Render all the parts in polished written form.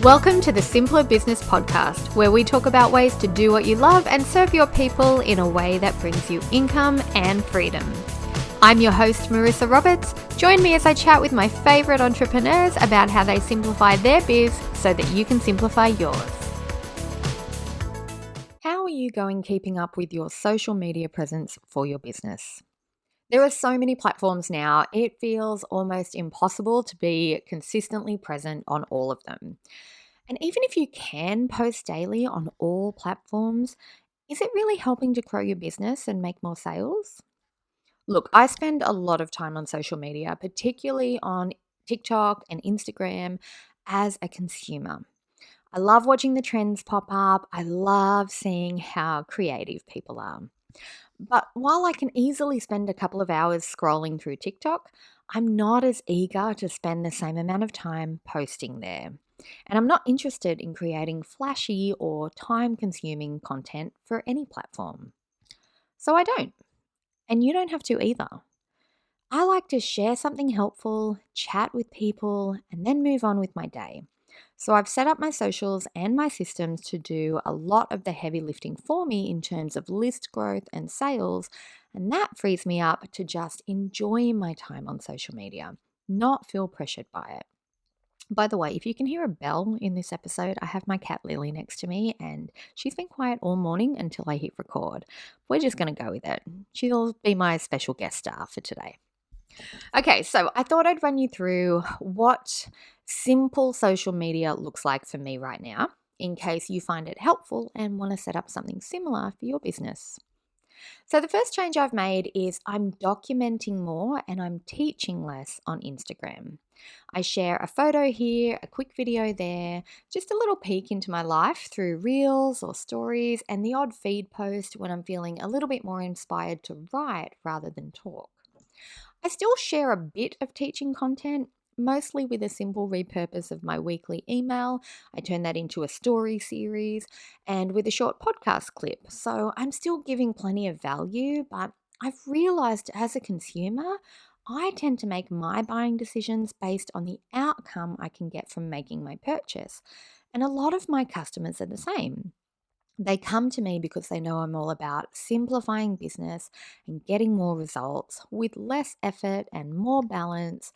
Welcome to the Simpler Business Podcast, where we talk about ways to do what you love and serve your people in a way that brings you income and freedom. I'm your host, Marissa Roberts. Join me as I chat with my favorite entrepreneurs about how they simplify their biz so that you can simplify yours. How are you going keeping up with your social media presence for your business? There are so many platforms now, it feels almost impossible to be consistently present on all of them. And even if you can post daily on all platforms, is it really helping to grow your business and make more sales? Look, I spend a lot of time on social media, particularly on TikTok and Instagram as a consumer. I love watching the trends pop up. I love seeing how creative people are. But while I can easily spend a couple of hours scrolling through TikTok, I'm not as eager to spend the same amount of time posting there. And I'm not interested in creating flashy or time consuming content for any platform. So I don't. And you don't have to either. I like to share something helpful, chat with people, and then move on with my day. So I've set up my socials and my systems to do a lot of the heavy lifting for me in terms of list growth and sales, and that frees me up to just enjoy my time on social media, not feel pressured by it. By the way, if you can hear a bell in this episode, I have my cat Lily next to me and she's been quiet all morning until I hit record. We're just going to go with it. She'll be my special guest star for today. Okay, so I thought I'd run you through what simple social media looks like for me right now, in case you find it helpful and want to set up something similar for your business. So the first change I've made is I'm documenting more and I'm teaching less on Instagram. I share a photo here, a quick video there, just a little peek into my life through reels or stories, and the odd feed post when I'm feeling a little bit more inspired to write rather than talk. I still share a bit of teaching content, mostly with a simple repurpose of my weekly email. I turn that into a story series and with a short podcast clip. So I'm still giving plenty of value, but I've realized as a consumer, I tend to make my buying decisions based on the outcome I can get from making my purchase. And a lot of my customers are the same. They come to me because they know I'm all about simplifying business and getting more results with less effort and more balance.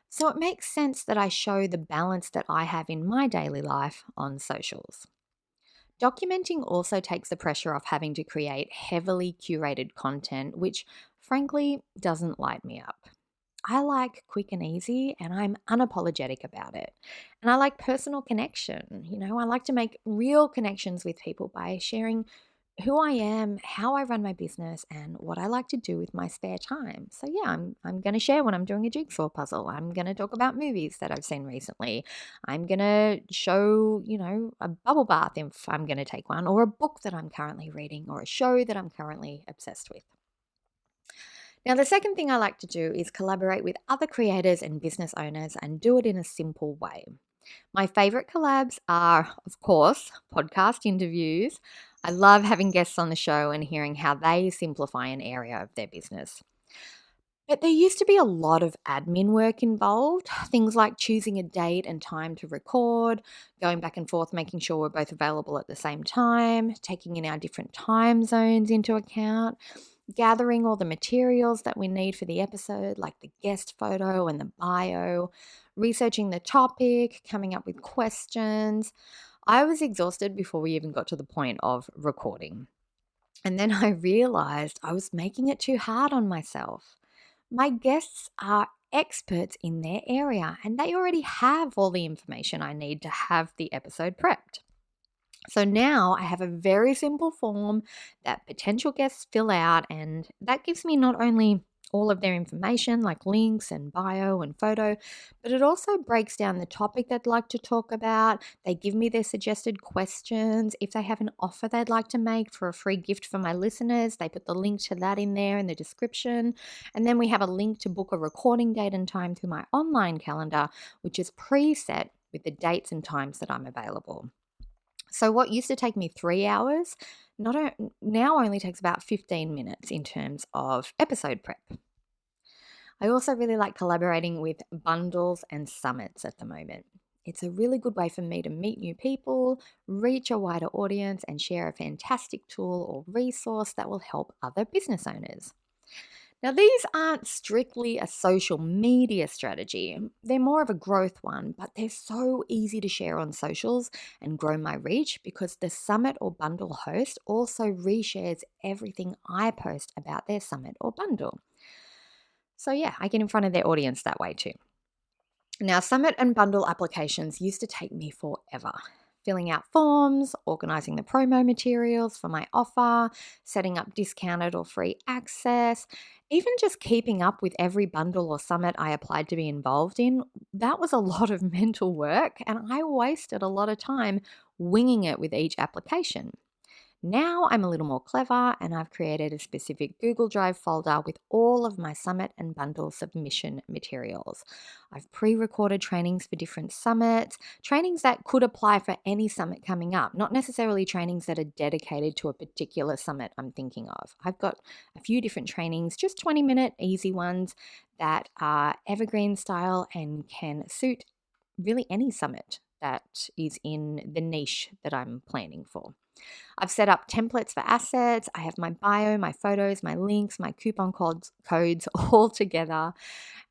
So it makes sense that I show the balance that I have in my daily life on socials. Documenting also takes the pressure off having to create heavily curated content, which frankly doesn't light me up. I like quick and easy and I'm unapologetic about it. And I like personal connection. I like to make real connections with people by sharing who I am, how I run my business, and what I like to do with my spare time. So yeah, I'm going to share when I'm doing a jigsaw puzzle. I'm going to talk about movies that I've seen recently. I'm going to show, a bubble bath if I'm going to take one, or a book that I'm currently reading, or a show that I'm currently obsessed with. Now, the second thing I like to do is collaborate with other creators and business owners and do it in a simple way. My favorite collabs are, of course, podcast interviews. I love having guests on the show and hearing how they simplify an area of their business. But there used to be a lot of admin work involved, things like choosing a date and time to record, going back and forth, making sure we're both available at the same time, taking in our different time zones into account, gathering all the materials that we need for the episode, like the guest photo and the bio, researching the topic, coming up with questions. I was exhausted before we even got to the point of recording. And then I realized I was making it too hard on myself. My guests are experts in their area and they already have all the information I need to have the episode prepped. So now I have a very simple form that potential guests fill out, and that gives me not only all of their information like links and bio and photo, but it also breaks down the topic they'd like to talk about. They give me their suggested questions. If they have an offer they'd like to make for a free gift for my listeners, they put the link to that in there in the description. And then we have a link to book a recording date and time through my online calendar, which is preset with the dates and times that I'm available. So what used to take me 3 hours now only takes about 15 minutes in terms of episode prep. I also really like collaborating with bundles and summits at the moment. It's a really good way for me to meet new people, reach a wider audience, and share a fantastic tool or resource that will help other business owners. Now, these aren't strictly a social media strategy. They're more of a growth one, but they're so easy to share on socials and grow my reach because the summit or bundle host also reshares everything I post about their summit or bundle. So, yeah, I get in front of their audience that way too. Now, summit and bundle applications used to take me forever. Filling out forms, organizing the promo materials for my offer, setting up discounted or free access, even just keeping up with every bundle or summit I applied to be involved in, that was a lot of mental work and I wasted a lot of time winging it with each application. Now I'm a little more clever and I've created a specific Google Drive folder with all of my summit and bundle submission materials. I've pre-recorded trainings for different summits, trainings that could apply for any summit coming up, not necessarily trainings that are dedicated to a particular summit I'm thinking of. I've got a few different trainings, just 20-minute easy ones that are evergreen style and can suit really any summit that is in the niche that I'm planning for. I've set up templates for assets. I have my bio, my photos, my links, my codes all together.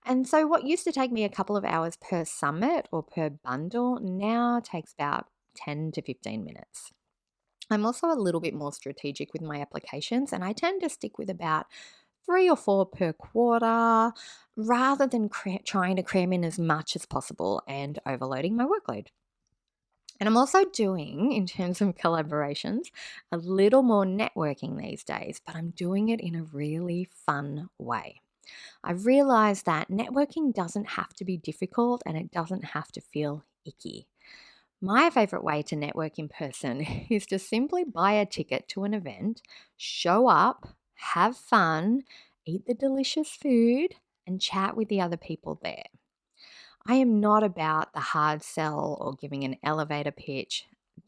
And so what used to take me a couple of hours per summit or per bundle now takes about 10 to 15 minutes. I'm also a little bit more strategic with my applications and I tend to stick with about 3 or 4 per quarter rather than trying to cram in as much as possible and overloading my workload. And I'm also doing, in terms of collaborations, a little more networking these days, but I'm doing it in a really fun way. I've realized that networking doesn't have to be difficult and it doesn't have to feel icky. My favorite way to network in person is to simply buy a ticket to an event, show up, have fun, eat the delicious food, and chat with the other people there. I am not about the hard sell or giving an elevator pitch.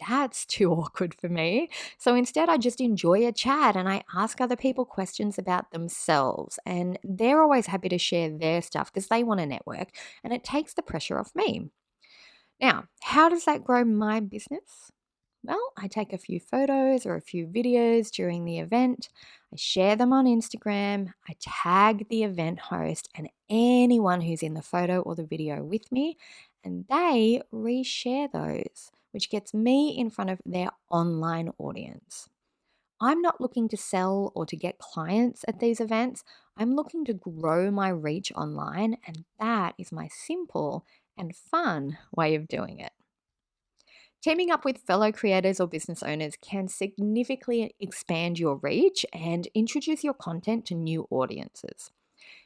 That's too awkward for me. So instead, I just enjoy a chat and I ask other people questions about themselves. And they're always happy to share their stuff because they want to network and it takes the pressure off me. Now, how does that grow my business? Well, I take a few photos or a few videos during the event. I share them on Instagram. I tag the event host and anyone who's in the photo or the video with me, and they reshare those, which gets me in front of their online audience. I'm not looking to sell or to get clients at these events. I'm looking to grow my reach online, and that is my simple and fun way of doing it. Teaming up with fellow creators or business owners can significantly expand your reach and introduce your content to new audiences.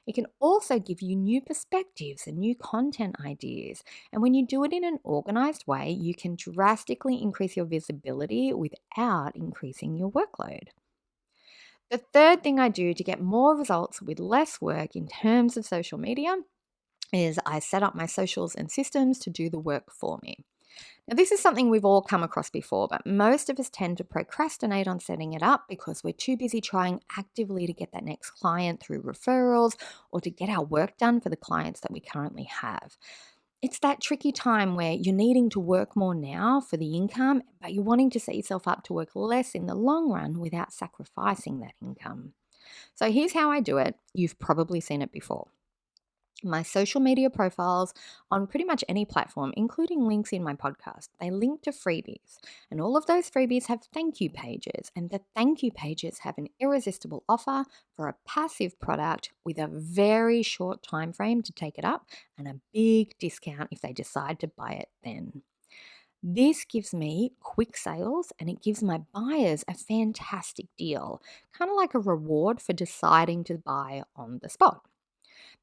It can also give you new perspectives and new content ideas. And when you do it in an organized way, you can drastically increase your visibility without increasing your workload. The third thing I do to get more results with less work in terms of social media is I set up my socials and systems to do the work for me. Now, this is something we've all come across before, but most of us tend to procrastinate on setting it up because we're too busy trying actively to get that next client through referrals or to get our work done for the clients that we currently have. It's that tricky time where you're needing to work more now for the income, but you're wanting to set yourself up to work less in the long run without sacrificing that income. So here's how I do it. You've probably seen it before. My social media profiles on pretty much any platform, including links in my podcast, they link to freebies. And all of those freebies have thank you pages. And the thank you pages have an irresistible offer for a passive product with a very short time frame to take it up and a big discount if they decide to buy it then. This gives me quick sales and it gives my buyers a fantastic deal, kind of like a reward for deciding to buy on the spot.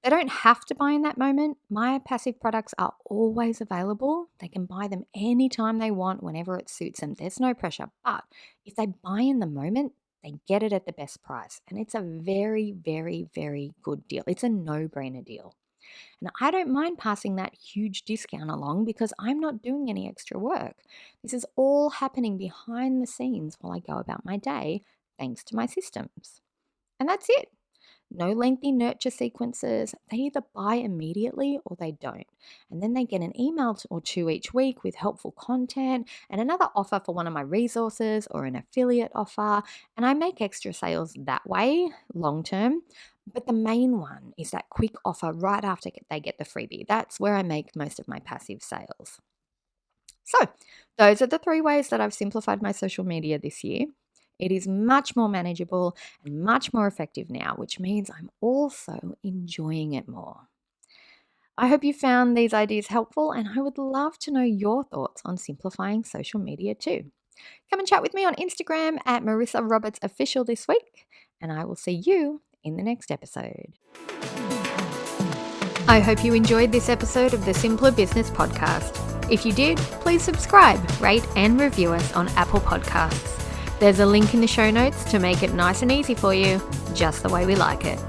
They don't have to buy in that moment. My passive products are always available. They can buy them anytime they want, whenever it suits them. There's no pressure. But if they buy in the moment, they get it at the best price. And it's a very, very, very good deal. It's a no-brainer deal. And I don't mind passing that huge discount along because I'm not doing any extra work. This is all happening behind the scenes while I go about my day, thanks to my systems. And that's it. No lengthy nurture sequences. They either buy immediately or they don't. And then they get an email or two each week with helpful content and another offer for one of my resources or an affiliate offer. And I make extra sales that way long term. But the main one is that quick offer right after they get the freebie. That's where I make most of my passive sales. So, those are the 3 ways that I've simplified my social media this year. It is much more manageable and much more effective now, which means I'm also enjoying it more. I hope you found these ideas helpful, and I would love to know your thoughts on simplifying social media too. Come and chat with me on Instagram at Marissa Roberts Official this week, and I will see you in the next episode. I hope you enjoyed this episode of the Simpler Business Podcast. If you did, please subscribe, rate, and review us on Apple Podcasts. There's a link in the show notes to make it nice and easy for you, just the way we like it.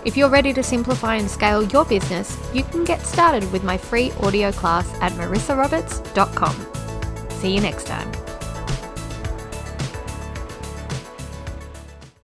If you're ready to simplify and scale your business, you can get started with my free audio class at marissaroberts.com. See you next time.